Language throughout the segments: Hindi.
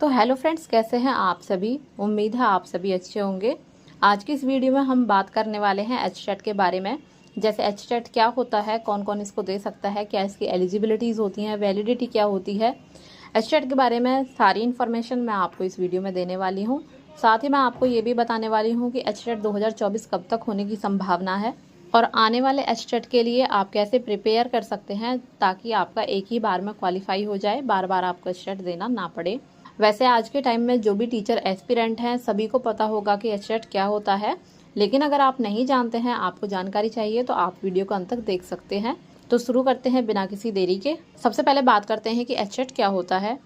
तो हेलो फ्रेंड्स, कैसे हैं आप सभी। उम्मीद है आप सभी अच्छे होंगे। आज की इस वीडियो में हम बात करने वाले हैं एचटेट के बारे में। जैसे एचटेट क्या होता है, कौन कौन इसको दे सकता है, क्या इसकी एलिजिबिलिटीज़ होती हैं, वैलिडिटी क्या होती है। एचटेट के बारे में सारी इन्फॉर्मेशन मैं आपको इस वीडियो में देने वाली हूँ। साथ ही मैं आपको ये भी बताने वाली हूँ कि एचटेट 2024 कब तक होने की संभावना है और आने वाले एचटेट के लिए आप कैसे प्रिपेयर कर सकते हैं ताकि आपका एक ही बार में क्वालिफाई हो जाए, बार बार आपको एचटेट देना ना पड़े। वैसे आज के टाइम में जो भी टीचर एस्पिरेंट हैं सभी को पता होगा कि एचटेट क्या होता है, लेकिन अगर आप नहीं जानते हैं, आपको जानकारी चाहिए तो आप वीडियो को अंत तक देख सकते हैं। तो शुरू करते हैं बिना किसी देरी के। सबसे पहले बात करते हैं कि एचटेट क्या होता है।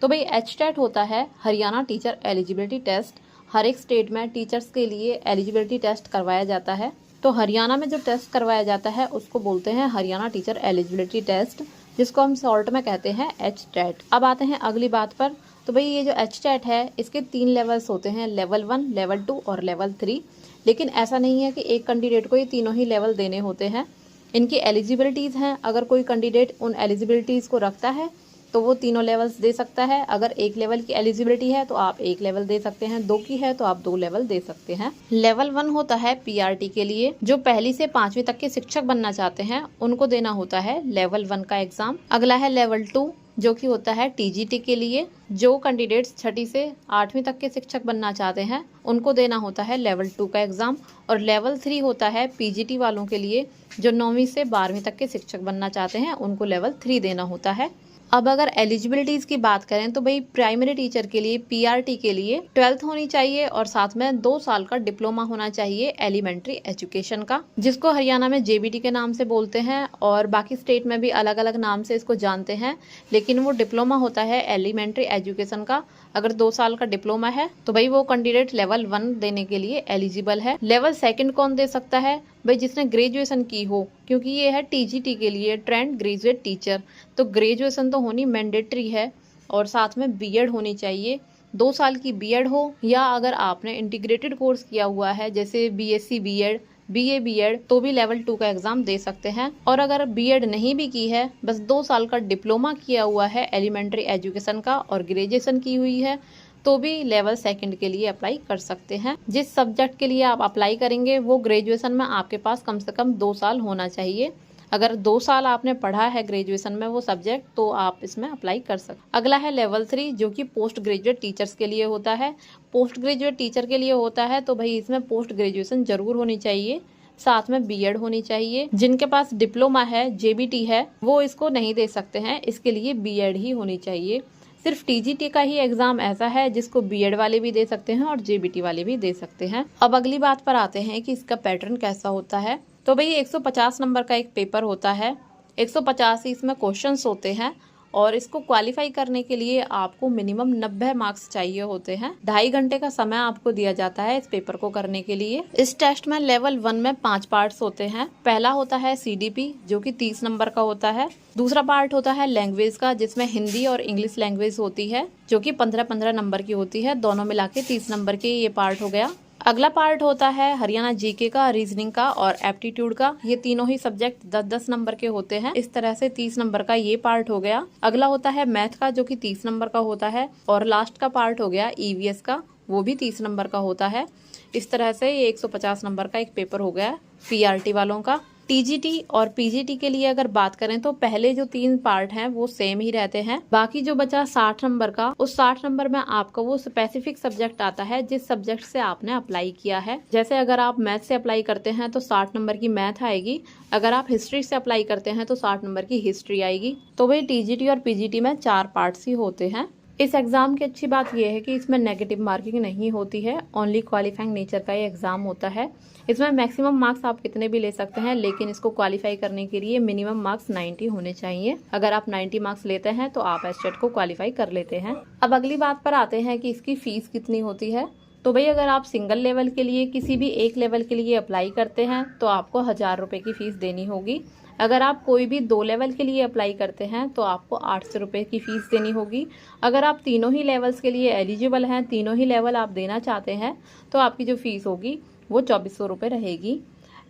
तो भाई एचटेट होता है हरियाणा टीचर एलिजिबिलिटी टेस्ट। हर एक स्टेट में टीचर्स के लिए एलिजिबिलिटी टेस्ट करवाया जाता है। तो हरियाणा में जो टेस्ट करवाया जाता है उसको बोलते हैं हरियाणा टीचर एलिजिबिलिटी टेस्ट, जिसको हम शॉर्ट में कहते हैं एचटेट। अब आते हैं अगली बात पर। तो भाई ये जो एचटेट है इसके 3 लेवल्स होते हैं, लेवल 1, लेवल 2 और लेवल 3। लेकिन ऐसा नहीं है कि एक कैंडिडेट को ये तीनों ही लेवल देने होते हैं। इनकी एलिजिबिलिटीज़ हैं। अगर कोई कैंडिडेट उन एलिजिबिलिटीज़ को रखता है तो वो तीनों लेवल्स दे सकता है। अगर एक लेवल की एलिजिबिलिटी है तो आप एक लेवल दे सकते हैं, 2 की है तो आप 2 लेवल दे सकते हैं। लेवल 1 होता है पीआरटी के लिए, जो पहली से 5वीं तक के शिक्षक बनना चाहते हैं उनको देना होता है लेवल 1 का एग्जाम। अगला है लेवल 2, जो कि होता है टीजीटी के लिए। जो कैंडिडेट्स 6ठी से 8वीं तक के शिक्षक बनना चाहते हैं उनको देना होता है लेवल 2 का एग्जाम। और लेवल 3 होता है पीजीटी वालों के लिए, जो 9वीं से 12वीं तक के शिक्षक बनना चाहते हैं उनको लेवल 3 देना होता है। अब अगर एलिजिबिलिटीज़ की बात करें तो भाई प्राइमरी टीचर के लिए, पीआरटी के लिए 12th होनी चाहिए और साथ में 2 साल का डिप्लोमा होना चाहिए एलिमेंट्री एजुकेशन का, जिसको हरियाणा में जेबीटी के नाम से बोलते हैं और बाकी स्टेट में भी अलग अलग नाम से इसको जानते हैं। लेकिन वो डिप्लोमा होता है एलिमेंट्री एजुकेशन का। अगर 2 साल का डिप्लोमा है तो भाई वो कैंडिडेट लेवल 1 देने के लिए एलिजिबल है। लेवल 2 कौन दे सकता है? भाई जिसने ग्रेजुएशन की हो, क्योंकि ये है टीजीटी के लिए, ट्रेंड ग्रेजुएट टीचर। तो ग्रेजुएशन तो होनी मैंडेटरी है और साथ में बीएड होनी चाहिए। 2 साल की बीएड हो, या अगर आपने इंटीग्रेटेड कोर्स किया हुआ है जैसे बीएससी बीएड, बीए बीएड, तो भी लेवल 2 का एग्जाम दे सकते हैं। और अगर बीएड नहीं भी की है, बस 2 साल का डिप्लोमा किया हुआ है एलिमेंट्री एजुकेशन का और ग्रेजुएशन की हुई है, तो भी लेवल 2 के लिए अप्लाई कर सकते हैं। जिस सब्जेक्ट के लिए आप अप्लाई करेंगे वो ग्रेजुएशन में आपके पास कम से कम 2 साल होना चाहिए। अगर 2 साल आपने पढ़ा है ग्रेजुएशन में वो सब्जेक्ट, तो आप इसमें अप्लाई कर सकते। अगला है लेवल 3, जो कि पोस्ट ग्रेजुएट टीचर्स के लिए होता है। पोस्ट ग्रेजुएट टीचर के लिए होता है तो भाई इसमें पोस्ट ग्रेजुएशन जरूर होनी चाहिए, साथ में बीएड होनी चाहिए। जिनके पास डिप्लोमा है, जेबीटी है, वो इसको नहीं दे सकते हैं, इसके लिए बीएड ही होनी चाहिए। सिर्फ टीजीटी का ही एग्जाम ऐसा है जिसको बीएड वाले भी दे सकते हैं और जेबीटी वाले भी दे सकते हैं। अब अगली बात पर आते हैं कि इसका पैटर्न कैसा होता है। तो भाई 150 नंबर का एक पेपर होता है। 150 ही इसमें क्वेश्चंस होते हैं और इसको क्वालिफाई करने के लिए आपको मिनिमम 90 मार्क्स चाहिए होते हैं। 2.5 घंटे का समय आपको दिया जाता है इस पेपर को करने के लिए। इस टेस्ट में लेवल 1 में 5 पार्ट्स होते हैं। पहला होता है सीडीपी, जो कि 30 नंबर का होता है। दूसरा पार्ट होता है लैंग्वेज का, जिसमें हिंदी और इंग्लिश लैंग्वेज होती है, जो कि 15-15 नंबर की होती है। दोनों मिला के 30 नंबर के ये पार्ट हो गया। अगला पार्ट होता है हरियाणा जीके का, रीजनिंग का और एप्टीट्यूड का। ये तीनों ही सब्जेक्ट 10-10 नंबर के होते हैं। इस तरह से 30 नंबर का ये पार्ट हो गया। अगला होता है मैथ का, जो कि 30 नंबर का होता है। और लास्ट का पार्ट हो गया ईवीएस का, वो भी 30 नंबर का होता है। इस तरह से ये 150 नंबर का एक पेपर हो गया पीआरटी वालों का। टीजीटी और पीजीटी के लिए अगर बात करें तो पहले जो 3 पार्ट हैं वो सेम ही रहते हैं। बाकी जो बचा 60 नंबर का, उस 60 नंबर में आपका वो स्पेसिफिक सब्जेक्ट आता है जिस सब्जेक्ट से आपने अप्लाई किया है। जैसे अगर आप मैथ से अप्लाई करते हैं तो 60 नंबर की मैथ आएगी। अगर आप हिस्ट्री से अप्लाई करते हैं तो 60 नंबर की हिस्ट्री आएगी। तो भाई टीजीटी और पीजीटी में 4 पार्ट्स ही होते हैं। इस एग्जाम की अच्छी बात यह है कि इसमें नेगेटिव मार्किंग नहीं होती है, ओनली क्वालिफाइंग नेचर का ये एग्जाम होता है। इसमें मैक्सिमम मार्क्स आप कितने भी ले सकते हैं, लेकिन इसको क्वालिफाई करने के लिए मिनिमम मार्क्स 90 होने चाहिए। अगर आप 90 मार्क्स लेते हैं तो आप एचटेट को क्वालिफाई कर लेते हैं। अब अगली बात पर आते हैं कि इसकी फीस कितनी होती है। तो भाई अगर आप सिंगल लेवल के लिए किसी भी एक लेवल के लिए अप्लाई करते हैं तो आपको 1000 रुपये की फीस देनी होगी। अगर आप कोई भी 2 लेवल के लिए अप्लाई करते हैं तो आपको 800 रुपये की फीस देनी होगी। अगर आप तीनों ही लेवल्स के लिए एलिजिबल हैं, तीनों ही लेवल आप देना चाहते हैं, तो आपकी जो फीस होगी वो 2400 रुपये रहेगी।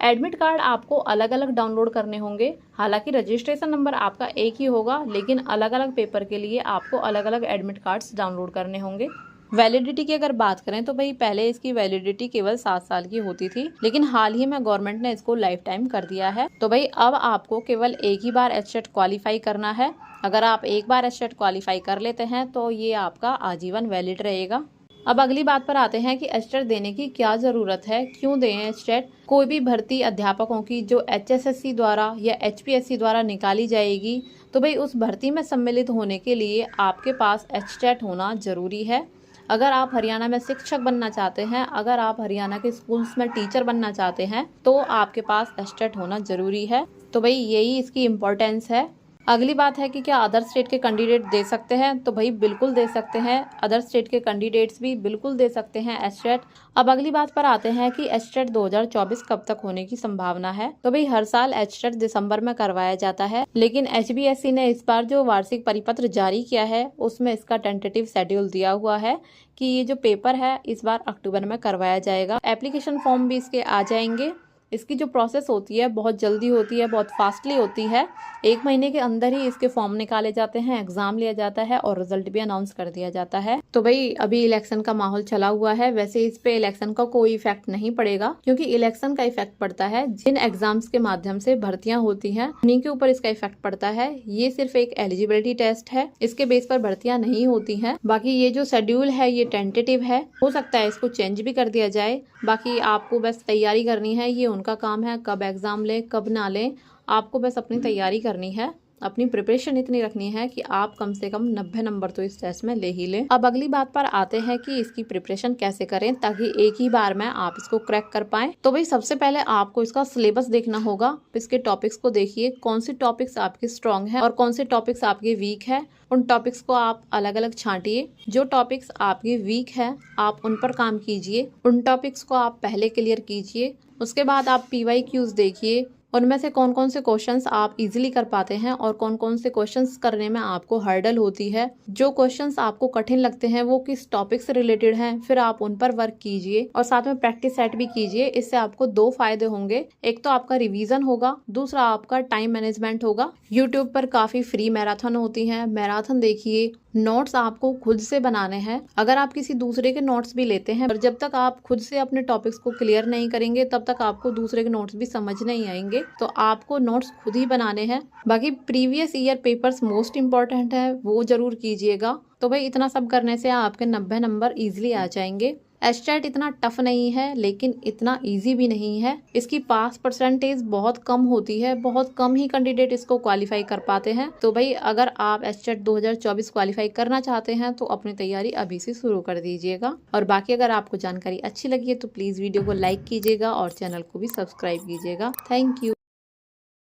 एडमिट कार्ड आपको अलग अलग डाउनलोड करने होंगे। हालांकि रजिस्ट्रेशन नंबर आपका एक ही होगा, लेकिन अलग अलग पेपर के लिए आपको अलग अलग एडमिट कार्ड्स डाउनलोड करने होंगे। वैलिडिटी की अगर बात करें तो भाई पहले इसकी वैलिडिटी केवल 7 साल की होती थी, लेकिन हाल ही में गवर्नमेंट ने इसको लाइफ टाइम कर दिया है। तो भाई अब आपको केवल एक ही बार एचटेट क्वालिफाई करना है। अगर आप एक बार एचटेट क्वालिफाई कर लेते हैं तो ये आपका आजीवन वैलिड रहेगा। अब अगली बात पर आते हैं कि एचटेट देने की क्या ज़रूरत है, क्यों दें एचटेट। कोई भी भर्ती अध्यापकों की जो HSSC द्वारा या HPSC द्वारा निकाली जाएगी, तो भाई उस भर्ती में सम्मिलित होने के लिए आपके पास एचटेट होना ज़रूरी है। अगर आप हरियाणा में शिक्षक बनना चाहते हैं, अगर आप हरियाणा के स्कूल्स में टीचर बनना चाहते हैं, तो आपके पास एचटेट होना ज़रूरी है। तो भाई यही इसकी इम्पोर्टेंस है। अगली बात है कि क्या अदर स्टेट के कैंडिडेट दे सकते हैं, तो भाई बिल्कुल दे सकते हैं। अदर स्टेट के कैंडिडेट्स भी बिल्कुल दे सकते हैं एचटेट। अब अगली बात पर आते हैं कि एचटेट 2024 कब तक होने की संभावना है। तो भाई हर साल एचटेट दिसंबर में करवाया जाता है, लेकिन HBSC ने इस बार जो वार्षिक परिपत्र जारी किया है उसमें इसका टेंटेटिव शेड्यूल दिया हुआ है कि ये जो पेपर है इस बार अक्टूबर में करवाया जाएगा। एप्लीकेशन फॉर्म भी इसके आ जाएंगे। इसकी जो प्रोसेस होती है बहुत जल्दी होती है, बहुत फास्टली होती है। 1 महीने के अंदर ही इसके फॉर्म निकाले जाते हैं, एग्जाम लिया जाता है और रिजल्ट भी अनाउंस कर दिया जाता है। तो भाई अभी इलेक्शन का माहौल चला हुआ है, वैसे इस पे इलेक्शन का कोई इफेक्ट नहीं पड़ेगा, क्योंकि इलेक्शन का इफेक्ट पड़ता है जिन एग्जाम्स के माध्यम से भर्तियां होती हैं उन्हीं के ऊपर इसका इफेक्ट पड़ता है। ये सिर्फ एक एलिजिबिलिटी टेस्ट है, इसके बेस पर भर्तियां नहीं होती हैं। बाकी ये जो शेड्यूल है ये टेंटेटिव है, हो सकता है इसको चेंज भी कर दिया जाए। बाकी आपको बस तैयारी करनी है, ये उनका काम है। कब एग्जाम लें कब ना लें, आपको बस अपनी तैयारी करनी है। अपनी प्रिपरेशन इतनी रखनी है कि आप कम से कम 90 नंबर तो इस टेस्ट में ले ही लें। अब अगली बात पर आते हैं कि इसकी प्रिपरेशन कैसे करें ताकि एक ही बार में आप इसको क्रैक कर पाएं। तो भाई सबसे पहले आपको इसका सिलेबस देखना होगा। इसके टॉपिक्स को देखिए, कौन से टॉपिक्स आपके स्ट्रॉन्ग है और कौन से टॉपिक्स आपके वीक है। उन टॉपिक्स को आप अलग अलग छांटिए। जो टॉपिक्स आपके वीक है आप उन पर काम कीजिए, उन टॉपिक्स को आप पहले क्लियर कीजिए। उसके बाद आप PYQs देखिए, उनमें से कौन कौन से क्वेश्चंस आप इजीली कर पाते हैं और कौन कौन से क्वेश्चंस करने में आपको हर्डल होती है। जो क्वेश्चंस आपको कठिन लगते हैं वो किस टॉपिक से रिलेटेड हैं, फिर आप उन पर वर्क कीजिए और साथ में प्रैक्टिस सेट भी कीजिए। इससे आपको 2 फायदे होंगे, एक तो आपका रिवीजन होगा, दूसरा आपका टाइम मैनेजमेंट होगा। यूट्यूब पर काफी फ्री मैराथन होती है, मैराथन देखिए। नोट्स आपको खुद से बनाने हैं। अगर आप किसी दूसरे के नोट्स भी लेते हैं, पर जब तक आप खुद से अपने टॉपिक्स को क्लियर नहीं करेंगे तब तक आपको दूसरे के नोट्स भी समझ नहीं आएंगे। तो आपको नोट्स खुद ही बनाने हैं। बाकी previous year papers most important है, वो जरूर कीजिएगा। तो भाई इतना सब करने से आपके 90 नंबर इजिली आ जाएंगे। एचटेट इतना टफ नहीं है, लेकिन इतना इजी भी नहीं है। इसकी पास परसेंटेज बहुत कम होती है, बहुत कम ही कैंडिडेट इसको क्वालिफाई कर पाते हैं। तो भाई अगर आप एचटेट 2024 क्वालिफाई करना चाहते हैं तो अपनी तैयारी अभी से शुरू कर दीजिएगा। और बाकी अगर आपको जानकारी अच्छी लगी है तो प्लीज वीडियो को लाइक कीजिएगा और चैनल को भी सब्सक्राइब कीजिएगा। Thank you.